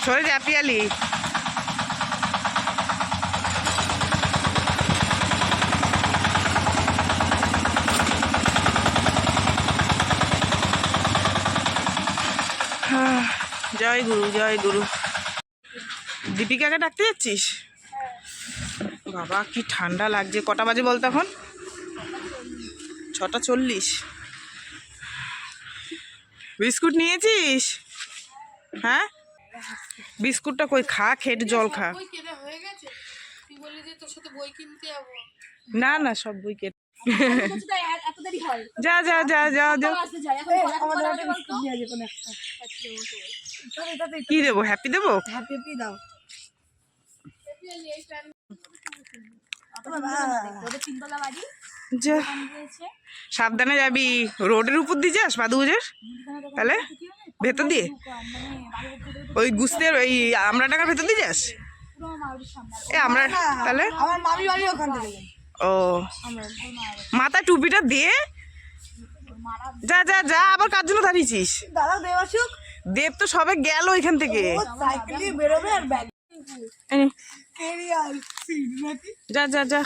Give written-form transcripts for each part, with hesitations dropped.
সরে যা পিয়ালি। জয় গুরু জয় গুরু। দীপিকাকে ডাকতে যাচ্ছিস? বাবা কি ঠান্ডা লাগছে। কটা বাজে বলতো এখন? 6:40। বিস্কুট নিয়েছিস? হ্যাঁ বিস্কুটটা কই, খা, খেটে জল খা। না না সব বই কেটে। যা যা যা যা যা। কি দেবো? হ্যাপি দেবো? দাও। সাবধানে যাবি, রোডের উপর দিয়ে যাস বাদুগুজের, তাহলে ভেতর দিয়ে ওই গুস্তের ওই আমরা টাকার ভেতর দিয়ে যাস। এ আমরা তাহলে আমার মামি বাড়ি ওখান থেকে। ও মাথা টুপিটা দিয়ে যা যা যা। আবার কার জন্য দাঁড়িয়েছিস? দাদা দেব আসুক। দেব তো সবে গেল ওইখান থেকে। সাইকেল নিয়ে বেরোবে আর ব্যাগ যা যা যা,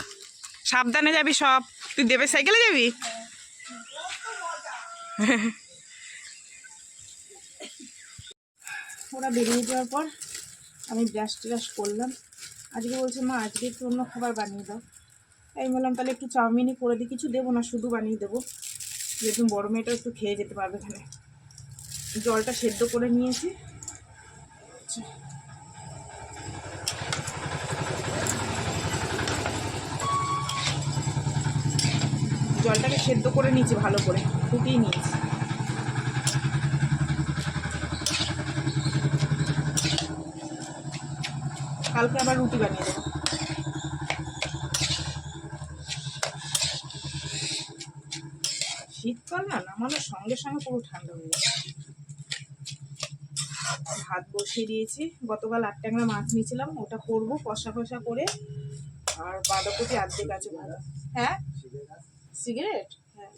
সাবধানে যাবি সব। তুই দেবের সাইকেলে যাবি? ওরা বেরিয়ে যাওয়ার পর আমি ব্রাশ ট্রাশ করলাম। আজকে বলছে মা আজকে একটু অন্য খাবার বানিয়ে দাও। আমি বললাম তাহলে একটু চাউমিনই করে দিই, কিছু দেবো না শুধু বানিয়ে দেবো, যেহেতু বড় মেয়েটা একটু খেয়ে যেতে পারবে। এখানে জলটা সেদ্ধ করে নিয়েছি। জলটাকে সেদ্ধ করে নিয়েছি, ভালো করে ফুটিয়ে নিয়েছি। কালকে আবার রুটি বানিয়ে দেবো। শীতকাল না নামানোর সঙ্গে সঙ্গে পুরো ঠান্ডা হয়ে যাচ্ছে। ভাত বসিয়ে দিয়েছি। গতকাল 8 ট্যাংরা মাছ নিয়েছিলাম, ওটা করবো কষা কষা করে। আর বাঁধাকপি অর্ধেক আছে ভাজা। হ্যাঁ সিগারেট, হ্যাঁ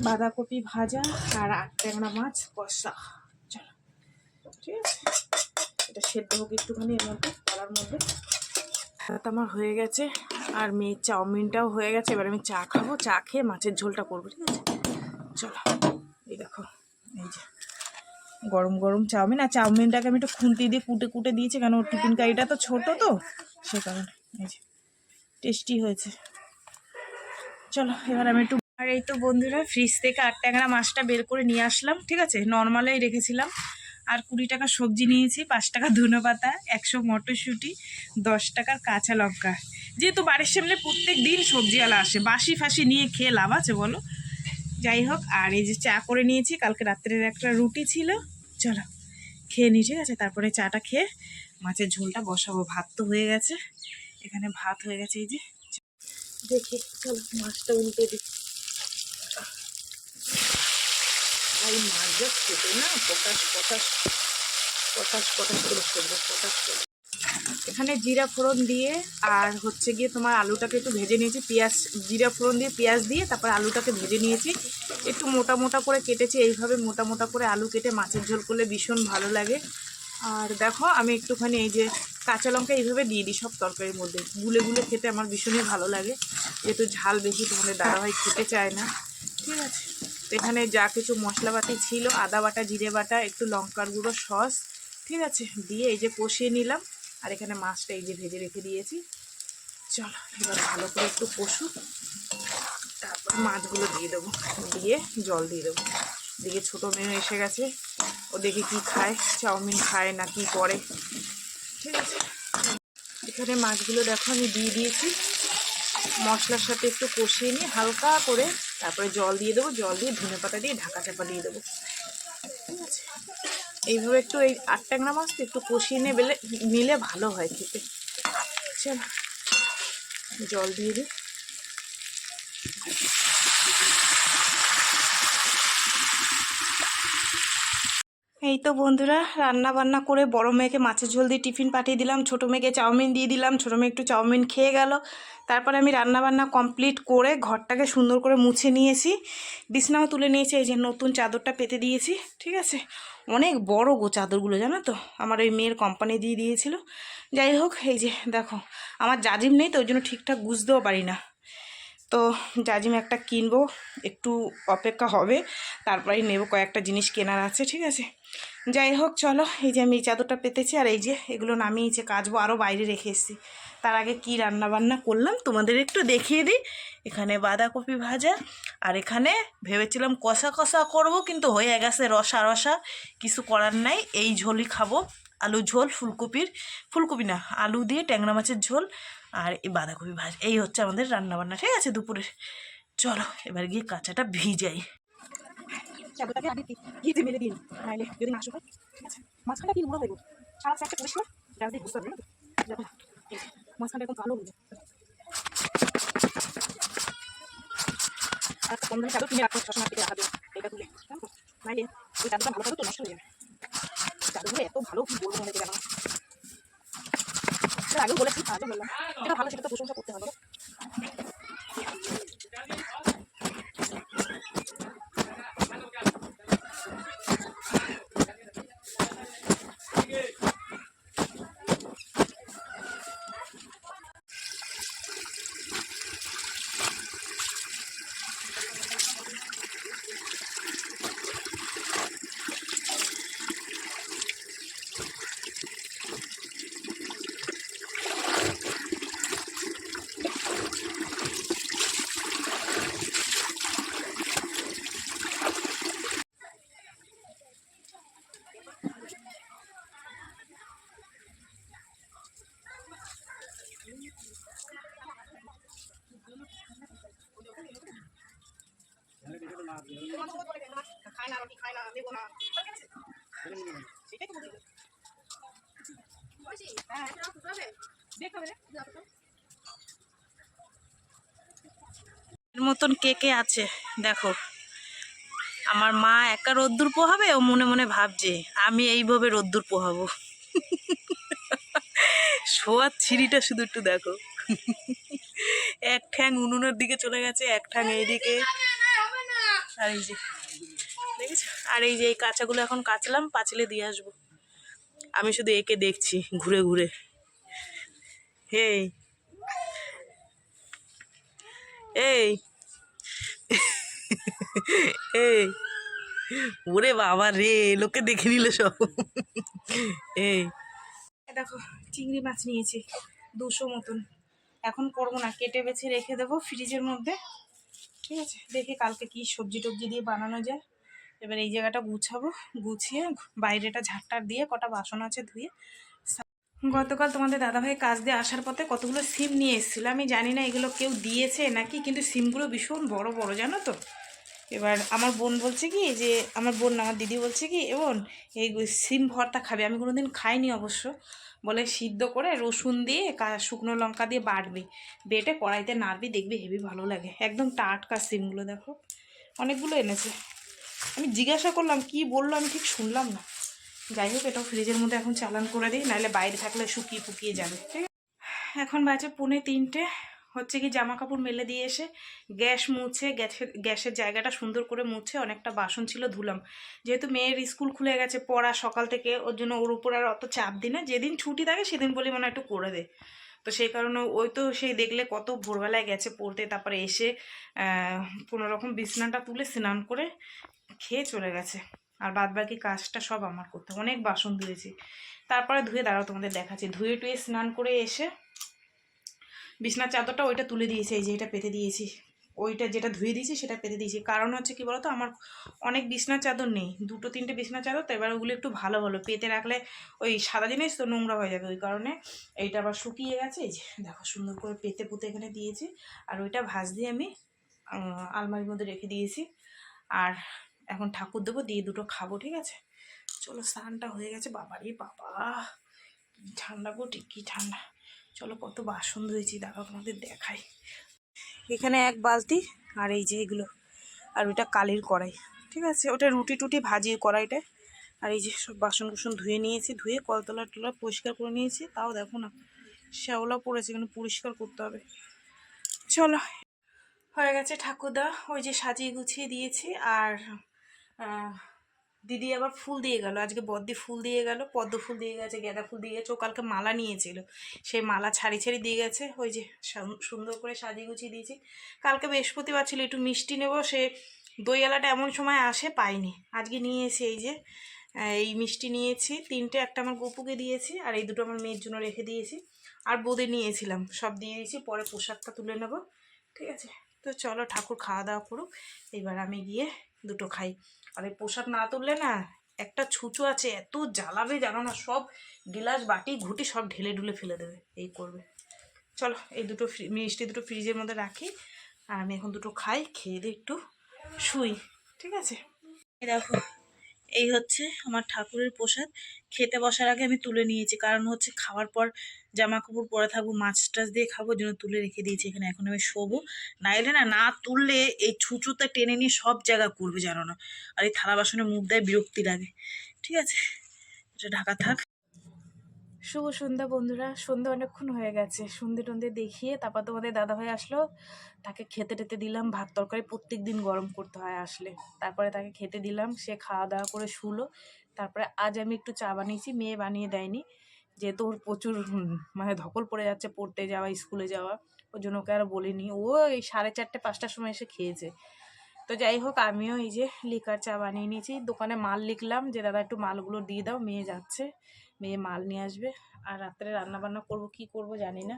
বাঁধাকপি ভাজা আর 8 ট্যাংরা মাছ কষা। চলো ঠিক আছে, এটা সেদ্ধ হোক একটুখানি এর মধ্যে, কড়ার মধ্যে। ভাত আমার হয়ে গেছে আর মেয়ের চাউমিনটাও হয়ে গেছে। এবার আমি চা খাবো, চা খেয়ে মাছের ঝোলটা করবো। ঠিক আছে চলো। এই দেখো এই যে গরম গরম চাউমিন, আর চাউমিনটাকে আমি একটু খুন্তি দিয়ে কুটে কুটে দিয়েছি, কারণ ওর টিফিন কারিটা তো ছোটো তো সে কারণে। এই যে টেস্টি হয়েছে। চলো এবার আমি একটু। আর এই তো বন্ধুরা ফ্রিজ থেকে 8 ট্যাংরা মাছটা বের করে নিয়ে আসলাম। ঠিক আছে নর্মালেই রেখেছিলাম। আর 20 টাকা সবজি নিয়েছি, 5 টাকা ধনেপাতা, 100 মটরশুঁটি, 10 টাকার কাঁচা লঙ্কা। যেহেতু বাড়ির সামনে প্রত্যেক দিন সবজিওয়ালা আসে, বাসি ফাঁসি নিয়ে খেয়ে লাভ আছে বলো? যাই হোক, আর এই যে চা করে নিয়েছি, কালকে রাত্রের একটা রুটি ছিল। চলো খেয়ে নিই। ঠিক আছে তারপরে চাটা খেয়ে মাছের ঝোলটা বসাবো। ভাত তো হয়ে গেছে, এখানে ভাত হয়ে গেছে। এই যে দেখি চলো মাছটা উল্টে দিই। ভাই মাছ যা খেতে না পটাশ পটাশ পটাশ পটাশ করে করবো, পটাশ করে। এখানে জিরা ফোড়ন দিয়ে আর হচ্ছে গিয়ে তোমার আলুটাকে একটু ভেজে নিয়েছি। পেঁয়াজ জিরা ফোড়ন দিয়ে পেঁয়াজ দিয়ে তারপর আলুটাকে ভেজে নিয়েছি। একটু মোটা মোটা করে কেটেছি। এইভাবে মোটা মোটা করে আলু কেটে মাছের ঝোল করলে ভীষণ ভালো লাগে। আর দেখো আমি একটুখানি এই যে কাঁচা লঙ্কা এইভাবে দিয়ে দিই সব তরকারির মধ্যে, গুলে গুলে খেতে আমার ভীষণই ভালো লাগে। যেহেতু ঝাল বেশি তোমাদের দাদাভাই খেতে চায় না। ঠিক আছে তো এখানে যা কিছু মশলাপাতি ছিল, আদা বাটা, জিরে বাটা, একটু লঙ্কার গুঁড়ো, সস, ঠিক আছে দিয়ে এই যে কষিয়ে নিলাম। আর এখানে মাছটা এই যে ভেজে রেখে দিয়েছি। চলো এবার ভালো করে একটু কষুক, তারপর মাছগুলো দিয়ে দেবো, দিয়ে জল দিয়ে দেবো। দিকে ছোটো মেয়ে এসে গেছে, ও দেখে কি খায়, চাউমিন খায় না কি করে। ঠিক আছে এখানে মাছগুলো দেখো আমি দিয়ে দিয়েছি। মশলার সাথে একটু কষিয়ে নিয়ে হালকা করে তারপরে জল দিয়ে দেবো। জল দিয়ে ধনেপাতা দিয়ে ঢাকা চাপা দিয়ে দেবো। ঠিক আছে এইভাবে একটু এই 8 ট্যাংরা মাছটা একটু কষিয়ে নিলে ভালো হয় খেতে। চলো জল দিয়ে দিই। এই তো বন্ধুরা, রান্না বান্না করে বড় মেয়েকে মাছের ঝোল দিয়ে টিফিন পাঠিয়ে দিলাম, ছোটো মেয়েকে চাউমিন দিয়ে দিলাম, ছোটো মেয়ে একটু চাউমিন খেয়ে গেল। তারপরে আমি রান্না বান্না কমপ্লিট করে ঘরটাকে সুন্দর করে মুছে নিয়েছি, বিছনাও তুলে নিয়েছি, এই যে নতুন চাদরটা পেতে দিয়েছি। ঠিক আছে, অনেক বড় গো চাদরগুলো, জানো তো, আমার ওই মেয়ের কোম্পানি দিয়ে দিয়েছিল। যাই হোক, এই যে দেখো, আমার জাজিম নেই তো ওই জন্য ঠিকঠাক বুঝতেও পারি না, তো জাজিম একটা কিনবো, একটু অপেক্ষা হবে, তারপরেই নেব, কয়েকটা জিনিস কেনার আছে। ঠিক আছে, যাই হোক চলো, এই যে আমি এই চাদরটা পেতেছি, আর এই যে এগুলো নামিয়েছে, কাচবো, আরও বাইরে রেখে এসেছি। তার আগে কি রান্না বান্না করলাম তোমাদের একটু দেখিয়ে দিই। এখানে বাঁধাকপি ভাজা, আর এখানে ভেবেছিলাম কষা কষা করব, কিন্তু হয়ে গেছে রসা রসা, কিছু করার নাই, এই ঝোলই খাবো। আলু ঝোল, ফুলকপি না, আলু দিয়ে ট্যাংরা মাছের ঝোল, আর এই বাঁধাকপি ভাজা, এই হচ্ছে আমাদের রান্নাবান্না। ঠিক আছে, দুপুরের। চলো এবার গিয়ে কাঁচাটা ভিজাই। চাদরটাকে আগে গিয়ে মেলে দিন, নাইলে যদি না শুকায়। ঠিক আছে, মাঝখানটা কি গুঁড়ো হয়ে গেল, সারা সাইডটা পরিষ্কার, এটা দিয়ে বুঝতে পারবে না। দেখো মাঝখানটা এখন কালো হয়ে যায়। আর কম দামি চাদর কিনে রাখো, সবসময় থেকে রাখা যায় এটা তুলে, নাইলে ওই চাদরটা ভালো করে তো নষ্ট হয়ে যাবে। চাদরগুলো এত ভালো, কি বলবো তোমাদেরকে, জানো না, আগেও বলেছি, আজও বললাম, যেটা ভালো সেটা তো প্রশংসা করতে হবে। এর মতন কে কে আছে দেখো, আমার মা একা রোদ্দুর পোহাবে, ও মনে মনে ভাবছে আমি এইভাবে রোদ্দুর পোহাবো। শোয়ার ছিঁড়িটা শুধু একটু দেখো, এক ঠ্যাং উনুনের দিকে চলে গেছে, এক ঠ্যাং এইদিকে, আর এই যে দেখেছো, আর এই যে এই কাঁচাগুলো এখন কাচলাম, পাঁচিলে দিয়ে আসবো। আমি শুধু একে দেখছি ঘুরে ঘুরে। এই এই এই, ওরে বাবা রে, লোকে দেখে নিল সব। এই দেখো, চিংড়ি মাছ নিয়েছি 200 মতন, এখন করবো না, কেটে বেছে রেখে দেবো ফ্রিজের মধ্যে। ঠিক আছে, দেখি কালকে কি সবজি টবজি দিয়ে বানানো যায়। এবার এই জায়গাটা গুছাবো, গুছিয়ে বাইরেটা ঝাড়টার দিয়ে কটা বাসন আছে ধুয়ে। গতকাল তোমাদের দাদাভাই কাজ দিয়ে আসার পথে কতগুলো সিম নিয়ে এসেছিলো, আমি জানি না এগুলো কেউ দিয়েছে নাকি, কিন্তু সিমগুলো ভীষণ বড় বড়, জানো তো। এবার আমার বোন বলছে কি, যে আমার বোন আমার দিদি বলছে কি, বোন এই সিম ভর্তা খাবে, আমি কোনোদিন খাইনি অবশ্য। বলে সিদ্ধ করে রসুন দিয়ে শুকনো লঙ্কা দিয়ে বাটবি, বেটে কড়াইতে নাড়বি, দেখবি হেবি ভালো লাগে, একদম টাটকা সিমগুলো দেখো, অনেকগুলো এনেছে। আমি জিজ্ঞাসা করলাম কি বললো, আমি ঠিক শুনলাম না। যাই হোক, এটাও ফ্রিজের মধ্যে এখন চালান করে দিই, নাহলে বাইরে থাকলে শুকিয়ে ফুকিয়ে যাবে। ঠিক আছে, এখন বাজে 2:45, হচ্ছে কি জামা কাপড় মেলে দিয়ে এসে গ্যাস মুছে, গ্যাসের জায়গাটা সুন্দর করে মুছে, অনেকটা বাসন ছিল ধুলাম। যেহেতু মেয়ের স্কুল খুলে গেছে, পড়া সকাল থেকে, ওর জন্য ওর উপর আর অত চাপ দিই না, যেদিন ছুটি থাকে সেদিন বলি মনে একটু করে দে। তো সেই কারণে ওই তো সেই দেখলে কত ভোরবেলায় গেছে পড়তে, তারপরে এসে কোনোরকম বিছনাটা তুলে স্নান করে খেয়ে চলে গেছে, আর বাদ বাকি কাজটা সব আমার করতে, অনেক বাসন ধুয়েছি। তারপরে ধুয়ে দাঁড়াও তোমাদের দেখাচ্ছি, ধুয়ে টুয়ে স্নান করে এসে বিছনার চাদরটা ওইটা তুলে দিয়েছি, এই যে এটা পেতে দিয়েছি, ওইটা যেটা ধুয়ে দিয়েছি সেটা পেতে দিয়েছি। কারণ হচ্ছে কি বলতো, আমার অনেক বিছনার চাদর নেই, 2-3টে বিছনার চাদর, তো এবার ওগুলো একটু ভালো ভালো পেতে রাখলে ওই সাদা জিনিস তো নোংরা হয়ে যাবে, ওই কারণে এইটা আবার শুকিয়ে গেছে, এই যে দেখো সুন্দর করে পেতে পুঁতে এখানে দিয়েছি। আর ওইটা ভাঁজ দিয়ে আমি আলমারির মধ্যে রেখে দিয়েছি। আর এখন ঠাকুর দেবো, দিয়ে দুটো খাবো। ঠিক আছে, চলো, স্নানটা হয়ে গেছে, বাবারে বাবা কি ঠান্ডা গো, ঠিক কি ঠান্ডা। চলো, কত বাসন ধুয়েছি দাঁড়াও তোমাদের দেখাই। এখানে এক বালতি, আর এই যে এগুলো, আর ওইটা কালির কড়াই। ঠিক আছে, ওটা রুটি টুটি ভাজি কড়াইটা, আর এই যে সব বাসন কুসন ধুয়ে নিয়েছি, ধুয়ে কলতলা টলা পরিষ্কার করে নিয়েছি। তাও দেখো না শ্যাওলা পড়েছে, এখানে পরিষ্কার করতে হবে। চলো, হয়ে গেছে ঠাকুরদা, ওই যে সাজিয়ে গুছিয়ে দিয়েছি। আর দিদি আবার ফুল দিয়ে গেল আজকে, বদ্দি ফুল দিয়ে গেল, পদ্ম ফুল দিয়ে গেছে, গাঁদা ফুল দিয়ে গেছে। ও কালকে মালা নিয়েছিল, সেই মালা ছাড়ি ছাড়ি দিয়ে গেছে। ওই যে সুন্দর করে সাজিয়ে গুছিয়ে দিয়েছি। কালকে বৃহস্পতিবার ছিল, একটু মিষ্টি নেবো, সে দইওয়ালাটা এমন সময় আসে পাইনি, আজকে নিয়েছি। এই যে এই মিষ্টি নিয়েছি 3টে, একটা আমার গপুকে দিয়েছি আর এই 2টো আমার মেয়ের জন্য রেখে দিয়েছি। আর বোঁদে নিয়েছিলাম, সব দিয়ে দিয়েছি, পরে প্রসাদটা তুলে নেবো। ঠিক আছে, তো চলো ঠাকুর খাওয়া দাওয়া করুক, এবার আমি গিয়ে 2টো খাই। আর এই প্রসাদ না তুললে না, একটা ছুঁচো আছে, এত জ্বালাবে জানো না, সব গিলাস বাটি ঘুটি সব ঢেলে ঢুলে ফেলে দেবে, এই করবে। চলো এই 2টো মিষ্টি 2টো ফ্রিজের মধ্যে রাখি, আর আমি এখন 2টো খাই, খেয়ে দিয়ে একটু শুই। ঠিক আছে, এই দেখো এই হচ্ছে আমার ঠাকুরের প্রসাদ। খেতে বসার আগে আমি তুলে নিয়েছি, কারণ হচ্ছে খাওয়ার পর জামা কাপড় পরে থাকবো, মাছ টাছ দিয়ে খাবো, জন্য তুলে রেখে দিয়েছি এখানে। এখন আমি শোবো, না এলে না তুললে এই ছুঁচোতে টেনে নিয়ে সব জায়গা করবে জানো না, আর এই থালা বাসনে মুখ দেয়, বিরক্তি লাগে। ঠিক আছে, এটা ঢাকা থাক। শুভ সন্ধ্যা বন্ধুরা, সন্ধ্যা অনেকক্ষণ হয়ে গেছে। সন্ধে টন্ধে দেখিয়ে তারপর তোমাদের দাদাভাই আসলো, তাকে খেতে টেতে দিলাম। ভাত তরকারি প্রত্যেক দিন গরম করতে হয় আসলে, তারপরে তাকে খেতে দিলাম, সে খাওয়া দাওয়া করে শুলো। তারপরে আজ আমি একটু চা বানিয়েছি, মেয়ে বানিয়ে দেয়নি, যেহেতু ওর প্রচুর মানে ধকল পড়ে যাচ্ছে পড়তে যাওয়া, স্কুলে যাওয়া, ওই জন্য ওকে আর বলিনি। ও এই 4:30 5টার সময় এসে খেয়েছে। তো যাই হোক, আমিও এই যে লিকার চা বানিয়ে নিয়েছি। দোকানে মাল লিখলাম যে দাদা একটু মালগুলো দিয়ে দাও, মেয়ে যাচ্ছে, মেয়ে মাল নিয়ে আসবে। আর রাত্রে রান্নাবান্না করব, কি করব জানি না।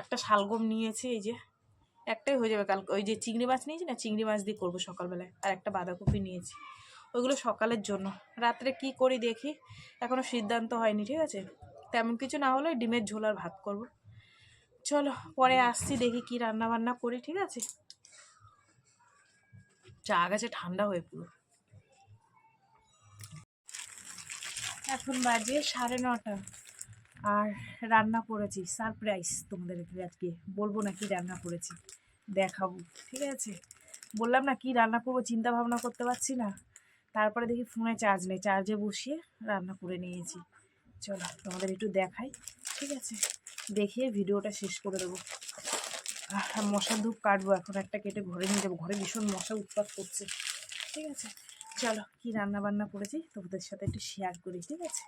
একটা শালগম নিয়েছি, এই যে একটাই হয়ে যাবে কালকে। ওই যে চিংড়ি মাছ নিয়েছি না, চিংড়ি মাছ দিয়ে করবো সকালবেলায়। আর একটা বাঁধাকপি নিয়েছি, ওইগুলো সকালের জন্য। রাত্রে কি করি দেখি, এখনও সিদ্ধান্ত হয়নি। ঠিক আছে, তেমন কিছু না হলে ডিমের ঝোল আর ভাত করব। চলো পরে আসছি, দেখি কি রান্না বান্না করি। ঠিক আছে, চা গেছে ঠান্ডা হয়ে পুরো। এখন বাজে 9:30, আর রান্না করেছি সারপ্রাইজ তোমাদের আজকে। বলবো না কি রান্না করেছি, দেখাবো। ঠিক আছে, বললাম না কি রান্না করবো চিন্তা ভাবনা করতে পারছি না। তারপরে দেখি ফোনে চার্জ নেই, চার্জে বসিয়ে রান্না করে নিয়েছি। চলো তোমাদের একটু দেখাই। ঠিক আছে, দেখিয়ে ভিডিওটা শেষ করে দেবো। আর মশার ধূপ কাটবো এখন, একটা কেটে ঘরে নিয়ে যাবো, ঘরে ভীষণ মশা উৎপাত করছে। ঠিক আছে, চলো কি রান্না বান্না করেছি তোমাদের সাথে একটু শেয়ার করি। ঠিক আছে,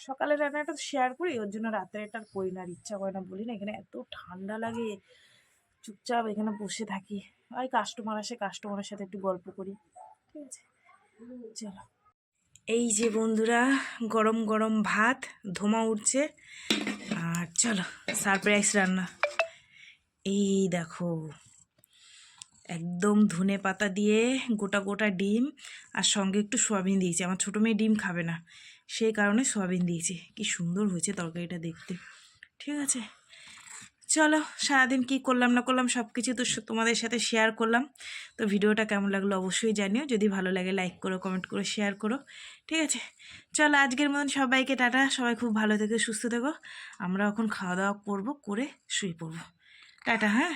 সকালের রান্নাটা তো শেয়ার করি, ওর জন্য রাত্রে এটা করি না, আর ইচ্ছা করে না, বলি না। এখানে এত ঠান্ডা লাগে, চুপচাপ এখানে বসে থাকি। ওই কাস্টমার আসে, কাস্টমারের সাথে একটু গল্প করি। ঠিক আছে, চলো। এই যে বন্ধুরা, গরম গরম ভাত, ধোঁয়া উঠছে। আর চলো সারপ্রাইজ রান্না, এই দেখো একদম ধনে পাতা দিয়ে গোটা গোটা ডিম, আর সঙ্গে একটু সয়াবিন দিয়েছি। আমার ছোটো মেয়ে ডিম খাবে না, সেই কারণে সয়াবিন দিয়েছি। কি সুন্দর হয়েছে তরকারিটা দেখতে। ঠিক আছে, চলো সারাদিন কি করলাম না করলাম সব কিছু তো তোমাদের সাথে শেয়ার করলাম। তো ভিডিওটা কেমন লাগলো অবশ্যই জানিও, যদি ভালো লাগে লাইক করো, কমেন্ট করো, শেয়ার করো। ঠিক আছে, চলো আজকের মতন সবাইকে টাটা। সবাই খুব ভালো থেকো, সুস্থ থেকো। আমরা এখন খাওয়া দাওয়া করবো, করে শুয়ে পড়বো। টাটা, হ্যাঁ।